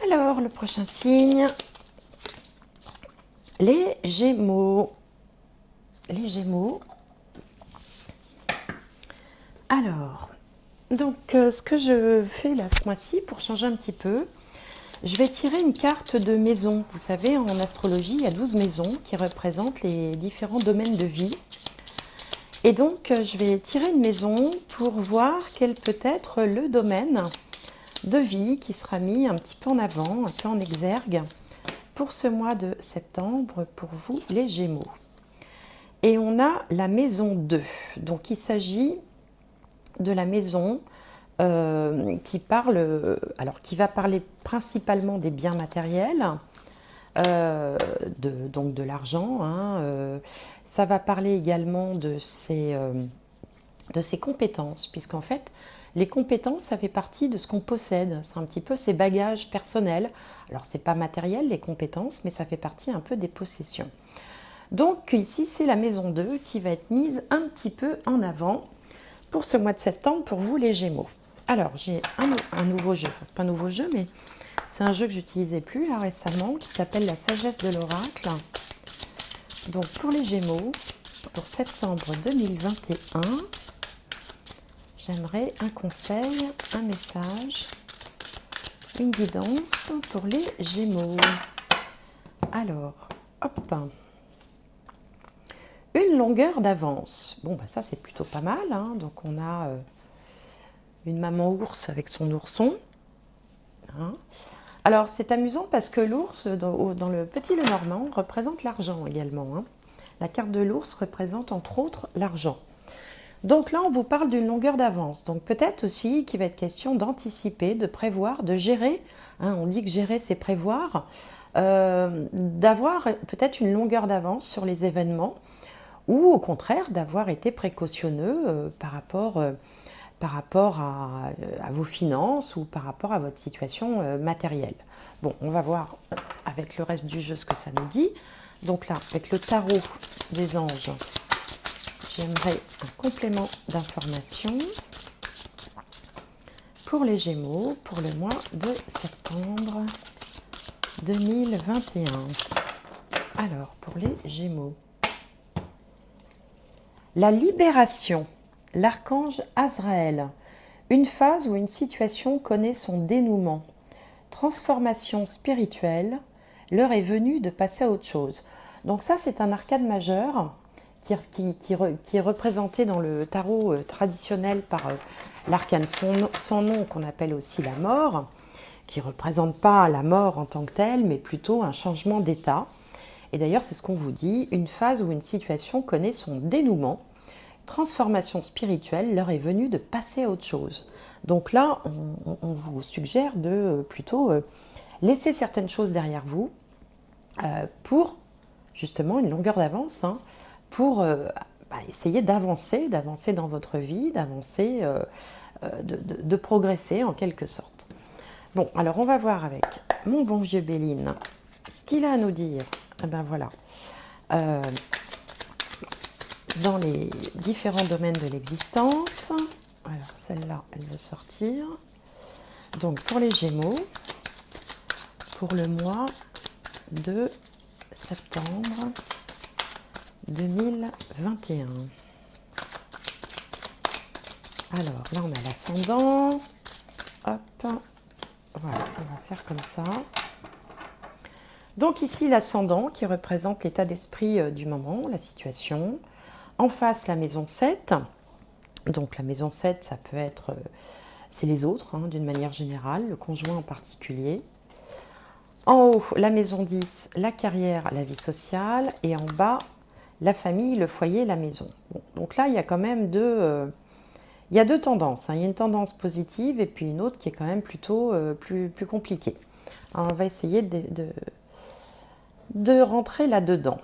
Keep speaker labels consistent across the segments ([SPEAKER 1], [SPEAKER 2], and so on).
[SPEAKER 1] Alors, le prochain signe, les Gémeaux. Les Gémeaux. Alors, donc ce que je fais là ce mois-ci, pour changer un petit peu, je vais tirer une carte de maison. Vous savez, en astrologie, il y a 12 maisons qui représentent les différents domaines de vie. Et donc, je vais tirer une maison pour voir quel peut être le domaine de vie qui sera mis un petit peu en avant, un peu en exergue, pour ce mois de septembre, pour vous les Gémeaux. Et on a la maison 2. Donc, il s'agit de la maison qui va parler principalement des biens matériels, donc de l'argent. Ça va parler également de ses compétences, puisqu'en fait, les compétences, ça fait partie de ce qu'on possède. C'est un petit peu ses bagages personnels. Alors, c'est pas matériel, les compétences, mais ça fait partie un peu des possessions. Donc, ici, c'est la maison 2 qui va être mise un petit peu en avant pour ce mois de septembre, pour vous, les Gémeaux. Alors, j'ai un nouveau jeu. Enfin, c'est pas un nouveau jeu, mais c'est un jeu que j'utilisais plus là, récemment, qui s'appelle la sagesse de l'oracle. Donc, pour les Gémeaux, pour septembre 2021, j'aimerais un conseil, un message, une guidance pour les Gémeaux. Alors, hop, une longueur d'avance. Bon, bah ça c'est plutôt pas mal. Donc on a une maman ours avec son ourson. Alors c'est amusant parce que l'ours, dans le Petit Lenormand, représente l'argent également. La carte de l'ours représente entre autres l'argent. Donc là, on vous parle d'une longueur d'avance. Donc peut-être aussi qu'il va être question d'anticiper, de prévoir, de gérer. On dit que gérer, c'est prévoir. D'avoir peut-être une longueur d'avance sur les événements ou au contraire d'avoir été précautionneux par rapport à vos finances ou par rapport à votre situation matérielle. Bon, on va voir avec le reste du jeu ce que ça nous dit. Donc là, avec le tarot des anges, j'aimerais un complément d'information pour les Gémeaux pour le mois de septembre 2021. Alors, pour les Gémeaux, la libération, l'archange Azraël, une phase où une situation connaît son dénouement, transformation spirituelle, l'heure est venue de passer à autre chose. Donc ça, c'est un arcane majeur qui est représenté dans le tarot traditionnel par l'arcane sans nom, qu'on appelle aussi la mort, qui ne représente pas la mort en tant que telle, mais plutôt un changement d'état. Et d'ailleurs, c'est ce qu'on vous dit, une phase où une situation connaît son dénouement, transformation spirituelle, l'heure est venue de passer à autre chose. Donc là, on vous suggère de plutôt laisser certaines choses derrière vous pour justement une longueur d'avance, pour essayer d'avancer dans votre vie, d'avancer, de progresser en quelque sorte. Bon, alors on va voir avec mon bon vieux Béline ce qu'il a à nous dire. Eh ben voilà. Dans les différents domaines de l'existence. Alors celle-là, elle veut sortir. Donc pour les Gémeaux, pour le mois de septembre 2021. Alors là, on a l'ascendant. Hop. Voilà, on va faire comme ça. Donc ici, l'ascendant qui représente l'état d'esprit du moment, la situation. En face, la maison 7. Donc la maison 7, ça peut être, c'est les autres, d'une manière générale, le conjoint en particulier. En haut, la maison 10, la carrière, la vie sociale. Et en bas, la famille, le foyer, la maison. Bon, donc là, il y a quand même deux tendances. Il y a une tendance positive et puis une autre qui est quand même plutôt plus compliquée. Alors, on va essayer de rentrer là-dedans.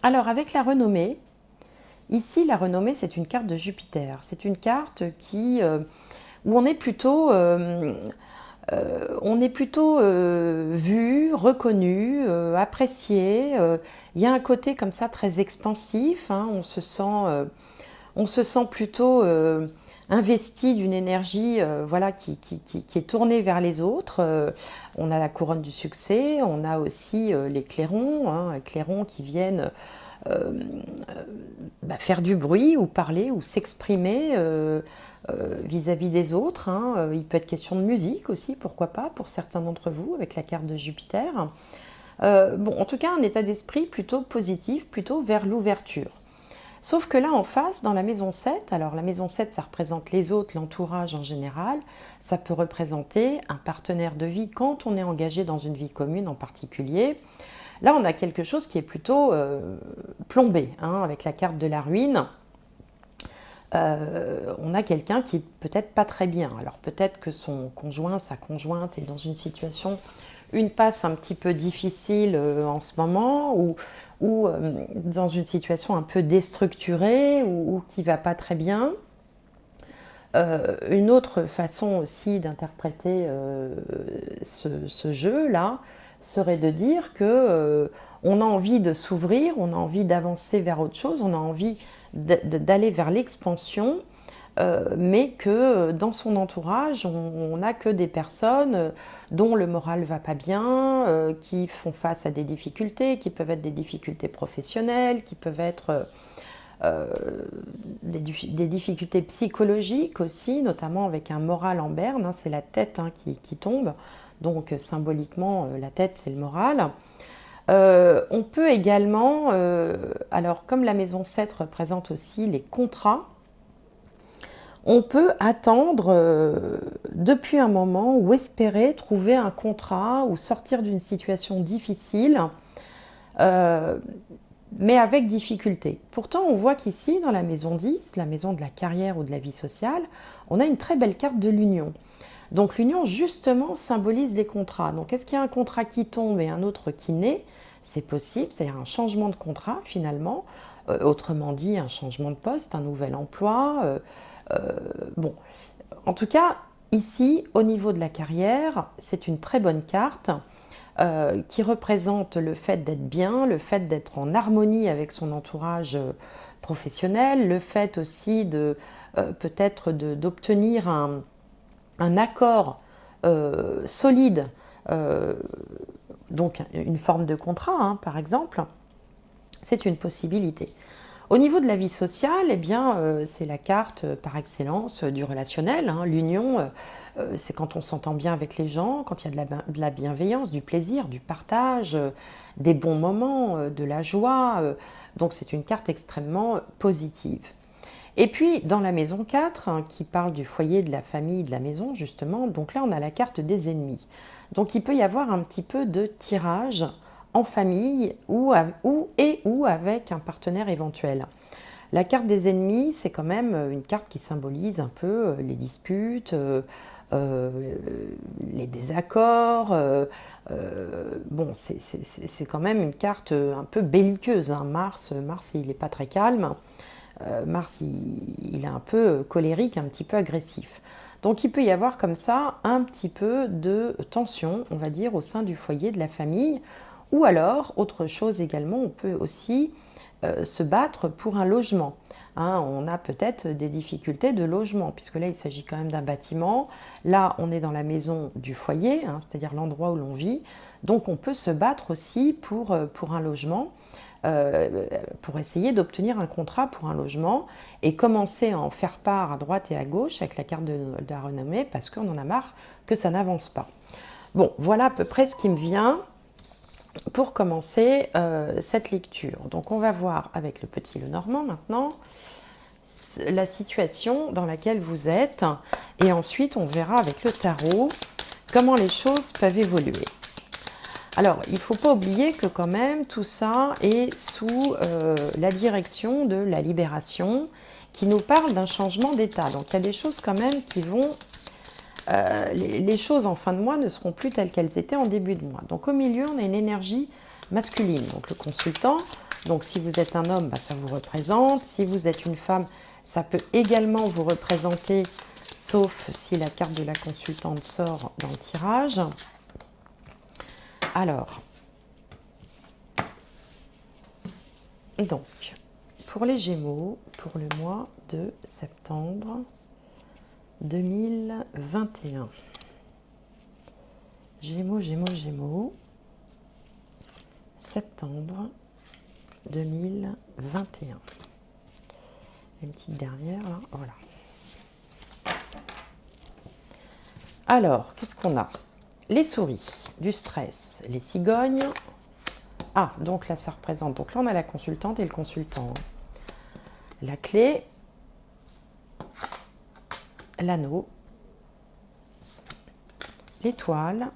[SPEAKER 1] Alors, avec la renommée, ici, la renommée, c'est une carte de Jupiter. C'est une carte où on est plutôt vu, reconnu, apprécié. Il y a un côté comme ça très expansif. On se sent plutôt investi d'une énergie voilà, qui est tournée vers les autres. On a la couronne du succès, on a aussi les clairons, hein, clairons qui viennent faire du bruit ou parler ou s'exprimer vis-à-vis des autres. Hein. Il peut être question de musique aussi, pourquoi pas, pour certains d'entre vous, avec la carte de Jupiter. Bon, en tout cas, un état d'esprit plutôt positif, plutôt vers l'ouverture. Sauf que là, en face, dans la maison 7, alors la maison 7, ça représente les autres, l'entourage en général, ça peut représenter un partenaire de vie quand on est engagé dans une vie commune en particulier. Là, on a quelque chose qui est plutôt plombé, hein, avec la carte de la ruine. On a quelqu'un qui peut-être pas très bien. Alors peut-être que son conjoint, sa conjointe est dans une situation, une passe un petit peu difficile en ce moment, ou dans une situation un peu déstructurée, ou qui va pas très bien. Une autre façon aussi d'interpréter ce jeu-là serait de dire que on a envie de s'ouvrir, on a envie d'avancer vers autre chose, on a envie d'aller vers l'expansion, mais que dans son entourage, on n'a que des personnes dont le moral va pas bien, qui font face à des difficultés, qui peuvent être des difficultés professionnelles, qui peuvent être des difficultés psychologiques aussi, notamment avec un moral en berne, hein, c'est la tête hein, qui tombe, donc symboliquement la tête c'est le moral. On peut également, alors comme la maison 7 représente aussi les contrats, on peut attendre depuis un moment ou espérer trouver un contrat ou sortir d'une situation difficile, mais avec difficulté. Pourtant, on voit qu'ici, dans la maison 10, la maison de la carrière ou de la vie sociale, on a une très belle carte de l'union. Donc l'union, justement, symbolise les contrats. Donc est-ce qu'il y a un contrat qui tombe et un autre qui naît? C'est possible, c'est-à-dire un changement de contrat, finalement. Autrement dit, un changement de poste, un nouvel emploi. Bon, en tout cas, ici, au niveau de la carrière, c'est une très bonne carte. Qui représente le fait d'être bien, le fait d'être en harmonie avec son entourage professionnel, le fait aussi de peut-être d'obtenir un accord solide, donc une forme de contrat hein, par exemple, c'est une possibilité. Au niveau de la vie sociale, eh bien, c'est la carte par excellence du relationnel. Hein. L'union, c'est quand on s'entend bien avec les gens, quand il y a de la bienveillance, du plaisir, du partage, des bons moments, de la joie. Donc c'est une carte extrêmement positive. Et puis dans la maison 4, hein, qui parle du foyer, de la famille, de la maison justement, donc là on a la carte des ennemis. Donc il peut y avoir un petit peu de tirage en famille ou avec un partenaire éventuel. La carte des ennemis, c'est quand même une carte qui symbolise un peu les disputes, les désaccords. Bon, c'est quand même une carte un peu belliqueuse. Hein. Mars, il n'est pas très calme. Mars, il est un peu colérique, un petit peu agressif. Donc il peut y avoir comme ça un petit peu de tension, on va dire, au sein du foyer, de la famille. Ou alors, autre chose également, on peut aussi se battre pour un logement. Hein, on a peut-être des difficultés de logement, puisque là, il s'agit quand même d'un bâtiment. Là, on est dans la maison du foyer, hein, c'est-à-dire l'endroit où l'on vit. Donc, on peut se battre aussi pour un logement, pour essayer d'obtenir un contrat pour un logement et commencer à en faire part à droite et à gauche avec la carte de la renommée, parce qu'on en a marre que ça n'avance pas. Bon, voilà à peu près ce qui me vient pour commencer cette lecture. Donc on va voir avec le petit Lenormand maintenant la situation dans laquelle vous êtes et ensuite on verra avec le tarot comment les choses peuvent évoluer. Alors il ne faut pas oublier que quand même tout ça est sous la direction de la libération qui nous parle d'un changement d'état. Donc il y a des choses quand même qui vont... les choses en fin de mois ne seront plus telles qu'elles étaient en début de mois. Donc au milieu, on a une énergie masculine. Donc le consultant, donc si vous êtes un homme, bah, ça vous représente. Si vous êtes une femme, ça peut également vous représenter, sauf si la carte de la consultante sort dans le tirage. Alors, donc, pour les Gémeaux, pour le mois de septembre... 2021. Gémeaux, Gémeaux, Gémeaux. Septembre 2021. Une petite dernière, là. Voilà. Alors, qu'est-ce qu'on a? Les souris, du stress, les cigognes. Ah, donc là, ça représente. Donc là, on a la consultante et le consultant. La clé, l'anneau, l'étoile,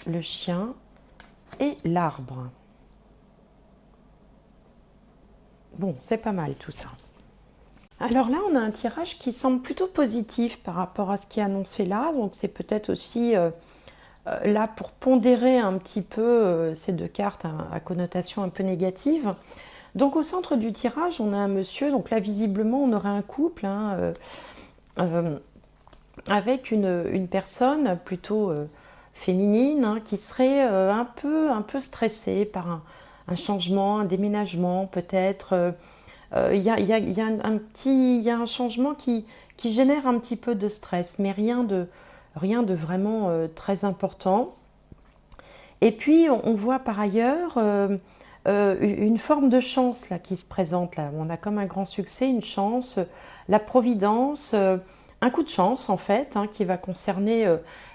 [SPEAKER 1] le chien et l'arbre. Bon, c'est pas mal tout ça. Alors là, on a un tirage qui semble plutôt positif par rapport à ce qui est annoncé là. Donc c'est peut-être aussi là pour pondérer un petit peu ces deux cartes à connotation un peu négative. Donc au centre du tirage, on a un monsieur. Donc là, visiblement, on aurait un couple avec une personne plutôt féminine qui serait un peu stressée par un changement, un déménagement peut-être. Il y a un changement qui génère un petit peu de stress, mais rien de vraiment très important. Et puis, on voit par ailleurs une forme de chance là, qui se présente. Là. On a comme un grand succès, une chance, la providence, un coup de chance en fait, qui va concerner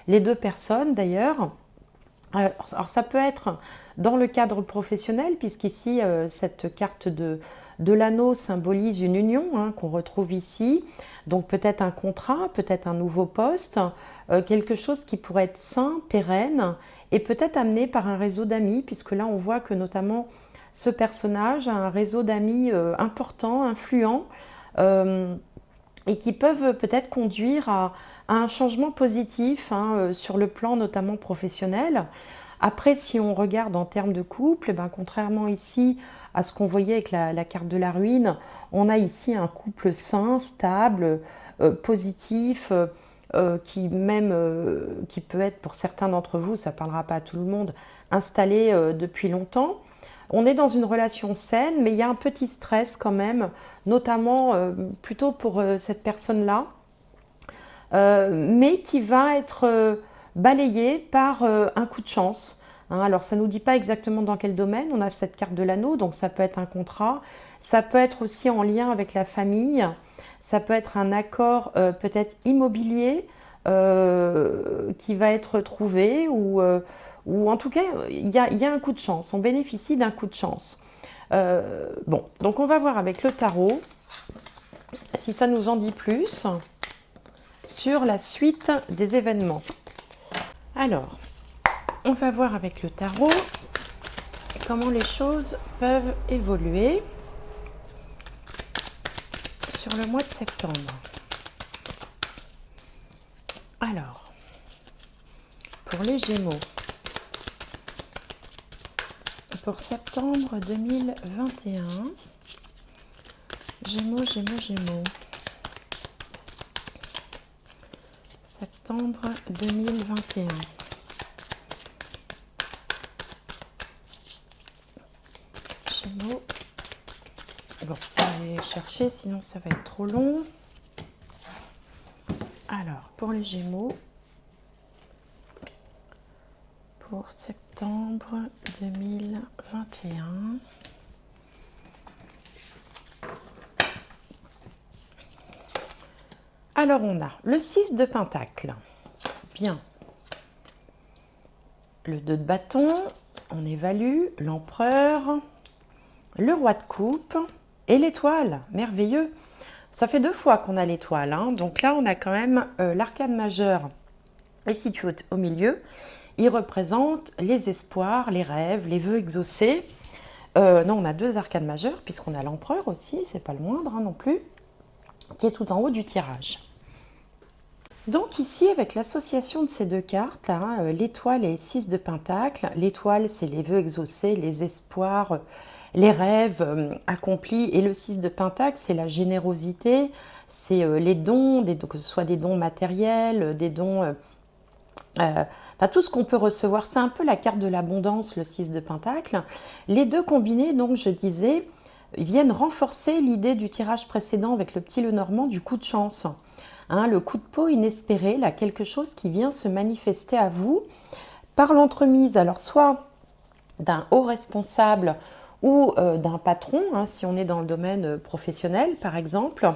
[SPEAKER 1] les deux personnes d'ailleurs. Alors ça peut être dans le cadre professionnel, puisqu'ici cette carte de l'anneau symbolise une union qu'on retrouve ici. Donc peut-être un contrat, peut-être un nouveau poste, quelque chose qui pourrait être sain, pérenne, et peut-être amené par un réseau d'amis, puisque là on voit que notamment ce personnage a un réseau d'amis important, influent, et qui peuvent peut-être conduire à un changement positif sur le plan notamment professionnel. Après, si on regarde en termes de couple, contrairement ici à ce qu'on voyait avec la carte de la ruine, on a ici un couple sain, stable, positif, qui peut être pour certains d'entre vous, ça ne parlera pas à tout le monde, installé depuis longtemps. On est dans une relation saine, mais il y a un petit stress quand même, notamment plutôt pour cette personne-là, mais qui va être balayé par un coup de chance. Alors ça ne nous dit pas exactement dans quel domaine, on a cette carte de l'anneau, donc ça peut être un contrat, ça peut être aussi en lien avec la famille, ça peut être un accord peut-être immobilier qui va être trouvé, ou en tout cas il y a un coup de chance, on bénéficie d'un coup de chance. Bon, donc on va voir avec le tarot si ça nous en dit plus sur la suite des événements. Alors, on va voir avec le tarot comment les choses peuvent évoluer sur le mois de septembre. Alors, pour les Gémeaux, pour septembre 2021, Gémeaux, Gémeaux, Gémeaux. Septembre 2021. Gémeaux. Bon, on va aller chercher, sinon ça va être trop long. Alors, pour les Gémeaux, pour septembre 2021. Alors, on a le 6 de Pentacle. Bien. Le 2 de bâton, on évalue, l'empereur, le roi de coupe et l'étoile. Merveilleux. Ça fait 2 fois qu'on a l'étoile. Donc là, on a quand même l'arcane majeur est situé au milieu. Il représente les espoirs, les rêves, les vœux exaucés. Non, on a 2 arcanes majeures, puisqu'on a l'empereur aussi, c'est pas le moindre non plus, qui est tout en haut du tirage. Donc ici, avec l'association de ces 2 cartes, l'étoile et 6 de Pentacle, l'étoile c'est les vœux exaucés, les espoirs, les rêves accomplis, et le 6 de Pentacle c'est la générosité, c'est les dons, que ce soit des dons matériels, des dons... tout ce qu'on peut recevoir, c'est un peu la carte de l'abondance, le 6 de Pentacle. Les 2 combinés, donc je disais, viennent renforcer l'idée du tirage précédent avec le petit Lenormand du coup de chance. hein, le coup de peau inespéré, là, quelque chose qui vient se manifester à vous par l'entremise, alors soit d'un haut responsable ou d'un patron, hein, si on est dans le domaine professionnel par exemple,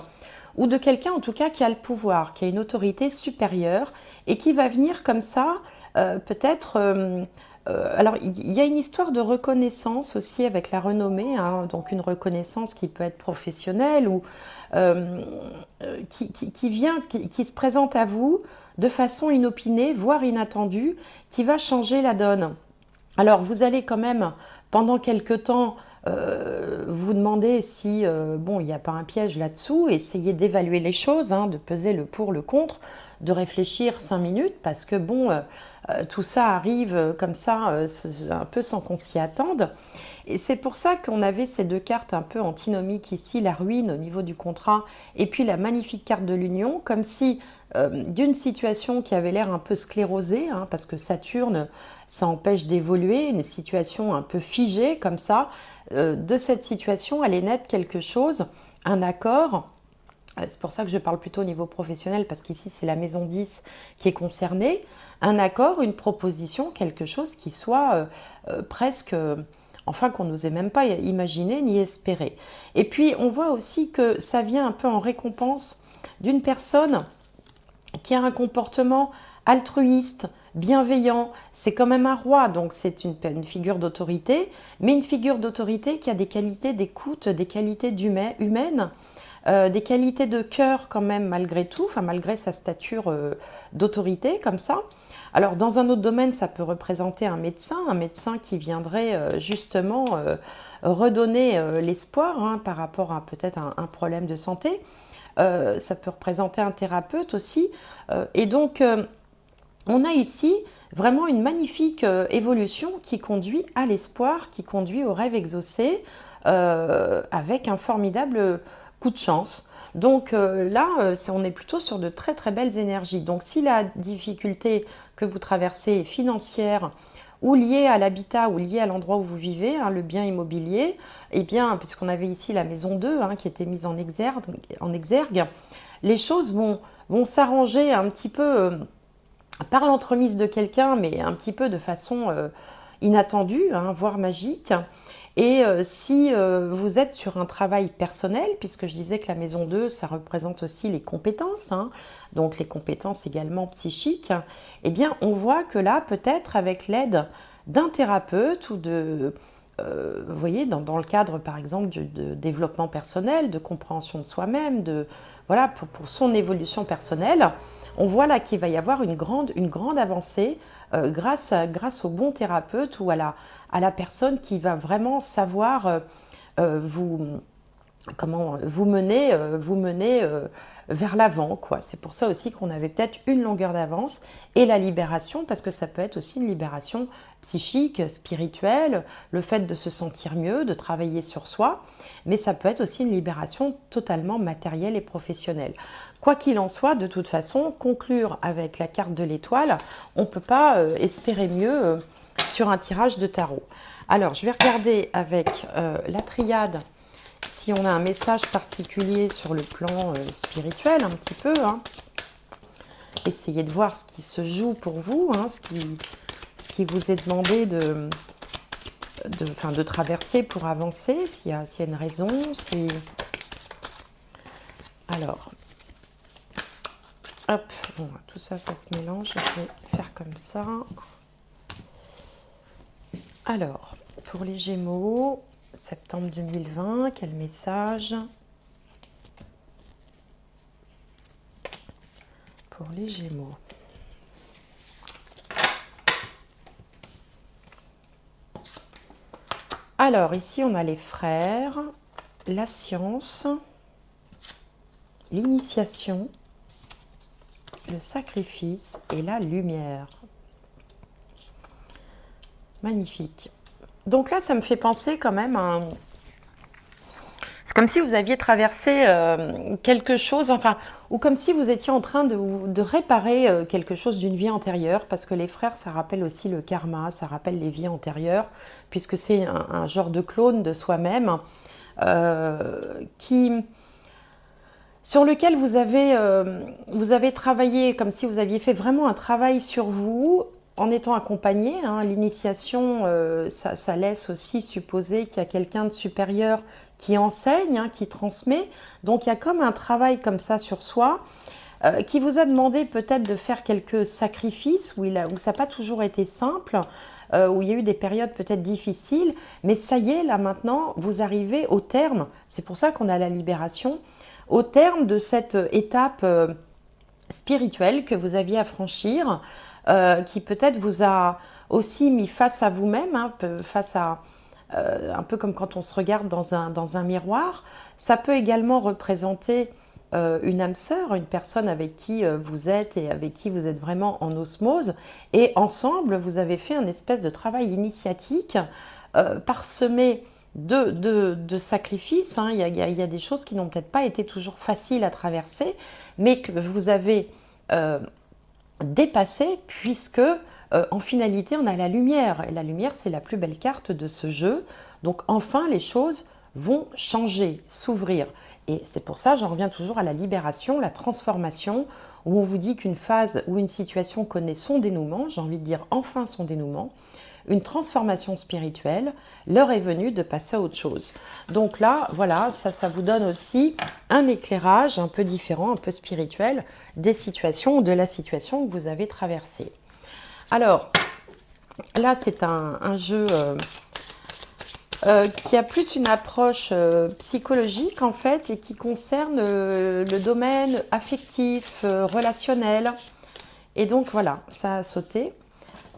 [SPEAKER 1] ou de quelqu'un en tout cas qui a le pouvoir, qui a une autorité supérieure et qui va venir comme ça, peut-être... alors, il y a une histoire de reconnaissance aussi avec la renommée, hein, donc une reconnaissance qui peut être professionnelle ou euh, qui vient, qui se présente à vous de façon inopinée, voire inattendue, qui va changer la donne. Alors, vous allez quand même, pendant quelque temps, vous demander si, bon, il n'y a pas un piège là-dessous, essayer d'évaluer les choses, hein, de peser le pour, le contre, de réfléchir 5 minutes, parce que, bon, tout ça arrive comme ça, un peu sans qu'on s'y attende. Et c'est pour ça qu'on avait ces deux cartes un peu antinomiques ici, la ruine au niveau du contrat et puis la magnifique carte de l'union, comme si d'une situation qui avait l'air un peu sclérosée, hein, parce que Saturne, ça empêche d'évoluer, une situation un peu figée comme ça, de cette situation allait naître quelque chose, un accord. C'est pour ça que je parle plutôt au niveau professionnel, parce qu'ici c'est la maison 10 qui est concernée. Un accord, une proposition, quelque chose qui soit presque... enfin, qu'on n'osait même pas imaginer ni espérer. Et puis, on voit aussi que ça vient un peu en récompense d'une personne qui a un comportement altruiste, bienveillant. C'est quand même un roi, donc c'est une figure d'autorité, mais une figure d'autorité qui a des qualités d'écoute, des qualités humaines, des qualités de cœur quand même malgré tout, enfin malgré sa stature d'autorité comme ça. Alors dans un autre domaine, ça peut représenter un médecin qui viendrait justement redonner l'espoir, hein, par rapport à peut-être un problème de santé. Ça peut représenter un thérapeute aussi. Et donc on a ici vraiment une magnifique évolution qui conduit à l'espoir, qui conduit au rêve exaucé, avec un formidable coup de chance. Donc là, on est plutôt sur de très très belles énergies. Donc si la difficulté que vous traversez est financière ou liée à l'habitat ou liée à l'endroit où vous vivez, hein, le bien immobilier, eh bien, puisqu'on avait ici la maison 2 hein, qui était mise en exergue, les choses vont s'arranger un petit peu par l'entremise de quelqu'un, mais un petit peu de façon inattendue, hein, voire magique. Et si vous êtes sur un travail personnel, puisque je disais que la maison 2, ça représente aussi les compétences, hein, donc les compétences également psychiques, eh bien on voit que là, peut-être avec l'aide d'un thérapeute ou de... vous voyez, dans le cadre par exemple de développement personnel, de compréhension de soi-même, voilà, pour son évolution personnelle, on voit là qu'il va y avoir une grande avancée grâce au bon thérapeute ou à la personne qui va vraiment savoir vous mener vers l'avant, quoi. C'est pour ça aussi qu'on avait peut-être une longueur d'avance et la libération, parce que ça peut être aussi une libération psychique, spirituelle, le fait de se sentir mieux, de travailler sur soi, mais ça peut être aussi une libération totalement matérielle et professionnelle. Quoi qu'il en soit, de toute façon, conclure avec la carte de l'étoile, on ne peut pas espérer mieux sur un tirage de tarot. Alors, je vais regarder avec la triade si on a un message particulier sur le plan spirituel, un petit peu. Hein. Essayez de voir ce qui se joue pour vous, hein, ce qui vous est demandé de traverser pour avancer, s'il y a une raison. Alors, hop, bon, tout ça, ça se mélange. Je vais faire comme ça. Alors, pour les Gémeaux, septembre 2020, quel message? Pour les Gémeaux. Alors, ici, on a les frères, la science, l'initiation, le sacrifice et la lumière. Magnifique. Donc là, ça me fait penser quand même à... C'est comme si vous aviez traversé quelque chose, enfin, ou comme si vous étiez en train de réparer quelque chose d'une vie antérieure, parce que les frères, ça rappelle aussi le karma, ça rappelle les vies antérieures, puisque c'est un genre de clone de soi-même qui sur lequel vous avez travaillé comme si vous aviez fait vraiment un travail sur vous en étant accompagné. Hein. L'initiation, ça laisse aussi supposer qu'il y a quelqu'un de supérieur qui enseigne, hein, qui transmet. Donc il y a comme un travail comme ça sur soi qui vous a demandé peut-être de faire quelques sacrifices où ça n'a pas toujours été simple, où il y a eu des périodes peut-être difficiles. Mais ça y est, là maintenant, vous arrivez au terme. C'est pour ça qu'on a la libération. Au terme de cette étape spirituelle que vous aviez à franchir, qui peut-être vous a aussi mis face à vous-même, hein, face à un peu comme quand on se regarde dans un miroir. Ça peut également représenter une âme sœur, une personne avec qui vous êtes et avec qui vous êtes vraiment en osmose. Et ensemble, vous avez fait un espèce de travail initiatique parsemé de sacrifices. Hein. Il y a des choses qui n'ont peut-être pas été toujours faciles à traverser, mais que vous avez dépassé, puisque en finalité, on a la lumière. Et la lumière, c'est la plus belle carte de ce jeu. Donc enfin, les choses vont changer, s'ouvrir. Et c'est pour ça, j'en reviens toujours à la libération, la transformation, où on vous dit qu'une phase ou une situation connaît son dénouement, j'ai envie de dire enfin son dénouement, une transformation spirituelle, l'heure est venue de passer à autre chose. Donc là, voilà, ça vous donne aussi un éclairage un peu différent, un peu spirituel des situations ou de la situation que vous avez traversée. Alors, là, c'est un jeu qui a plus une approche psychologique, en fait, et qui concerne le domaine affectif, relationnel. Et donc, voilà, ça a sauté.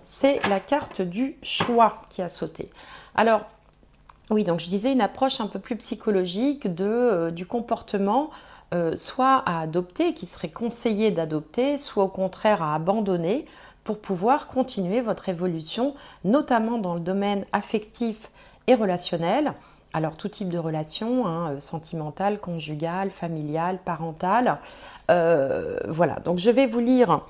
[SPEAKER 1] C'est la carte du choix qui a sauté. Alors, oui, donc je disais une approche un peu plus psychologique du comportement, soit à adopter, qui serait conseillé d'adopter, soit au contraire à abandonner pour pouvoir continuer votre évolution, notamment dans le domaine affectif et relationnel. Alors tout type de relation, hein, sentimentale, conjugale, familiale, parentale. Voilà, donc je vais vous lire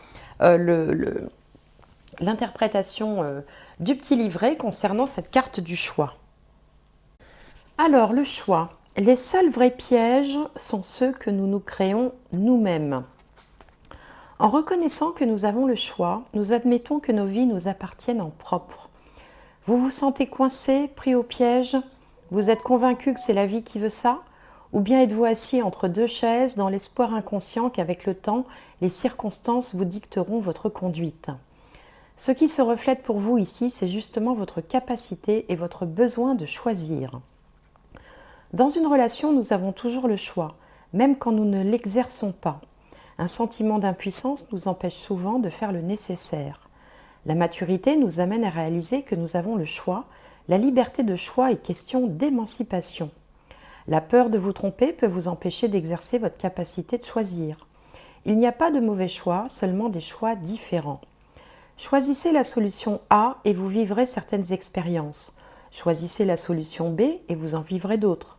[SPEAKER 1] l'interprétation du petit livret concernant cette carte du choix. Alors, le choix. Les seuls vrais pièges sont ceux que nous nous créons nous-mêmes. En reconnaissant que nous avons le choix, nous admettons que nos vies nous appartiennent en propre. Vous vous sentez coincé, pris au piège? Vous êtes convaincu que c'est la vie qui veut ça? Ou bien êtes-vous assis entre deux chaises dans l'espoir inconscient qu'avec le temps, les circonstances vous dicteront votre conduite? Ce qui se reflète pour vous ici, c'est justement votre capacité et votre besoin de choisir. Dans une relation, nous avons toujours le choix, même quand nous ne l'exerçons pas. Un sentiment d'impuissance nous empêche souvent de faire le nécessaire. La maturité nous amène à réaliser que nous avons le choix. La liberté de choix est question d'émancipation. La peur de vous tromper peut vous empêcher d'exercer votre capacité de choisir. Il n'y a pas de mauvais choix, seulement des choix différents. Choisissez la solution A et vous vivrez certaines expériences. Choisissez la solution B et vous en vivrez d'autres.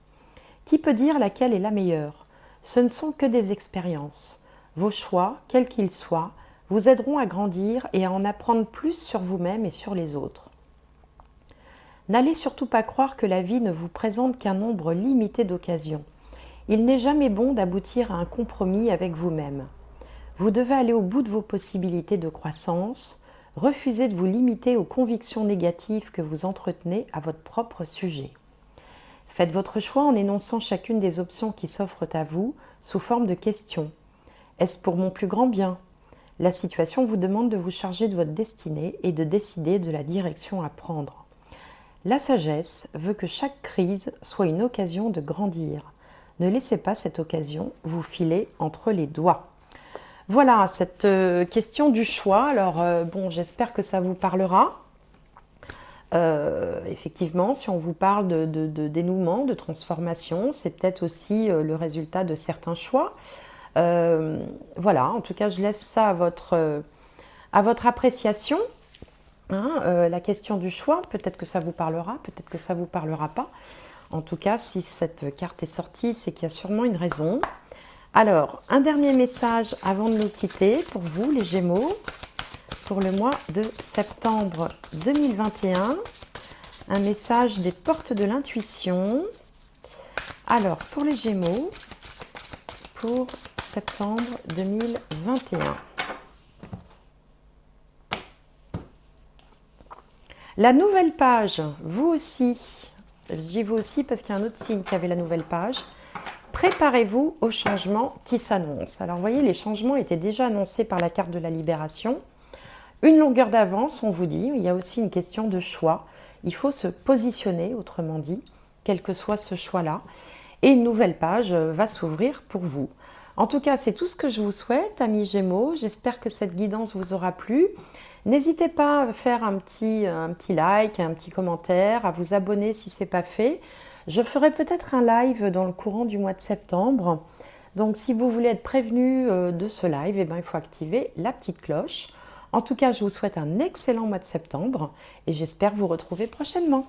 [SPEAKER 1] Qui peut dire laquelle est la meilleure? Ce ne sont que des expériences. Vos choix, quels qu'ils soient, vous aideront à grandir et à en apprendre plus sur vous-même et sur les autres. N'allez surtout pas croire que la vie ne vous présente qu'un nombre limité d'occasions. Il n'est jamais bon d'aboutir à un compromis avec vous-même. Vous devez aller au bout de vos possibilités de croissance, refuser de vous limiter aux convictions négatives que vous entretenez à votre propre sujet. Faites votre choix en énonçant chacune des options qui s'offrent à vous sous forme de questions. Est-ce pour mon plus grand bien? La situation vous demande de vous charger de votre destinée et de décider de la direction à prendre. La sagesse veut que chaque crise soit une occasion de grandir. Ne laissez pas cette occasion vous filer entre les doigts. Voilà, cette question du choix. Alors, bon, j'espère que ça vous parlera. Effectivement, si on vous parle de dénouement, de transformation, c'est peut-être aussi le résultat de certains choix. Voilà, en tout cas, je laisse ça à votre appréciation. Hein, la question du choix, peut-être que ça vous parlera, peut-être que ça ne vous parlera pas. En tout cas, si cette carte est sortie, c'est qu'il y a sûrement une raison. Alors, un dernier message avant de nous quitter pour vous, les Gémeaux, pour le mois de septembre 2021. Un message des portes de l'intuition. Alors, pour les Gémeaux, pour septembre 2021. La nouvelle page, vous aussi, je dis vous aussi parce qu'il y a un autre signe qui avait la nouvelle page. Préparez-vous aux changements qui s'annoncent. Alors, vous voyez, les changements étaient déjà annoncés par la carte de la Libération. Une longueur d'avance, on vous dit. Il y a aussi une question de choix. Il faut se positionner, autrement dit, quel que soit ce choix-là. Et une nouvelle page va s'ouvrir pour vous. En tout cas, c'est tout ce que je vous souhaite, amis Gémeaux. J'espère que cette guidance vous aura plu. N'hésitez pas à faire un petit like, un petit commentaire, à vous abonner si ce n'est pas fait. Je ferai peut-être un live dans le courant du mois de septembre. Donc, si vous voulez être prévenu de ce live, eh ben, il faut activer la petite cloche. En tout cas, je vous souhaite un excellent mois de septembre et j'espère vous retrouver prochainement.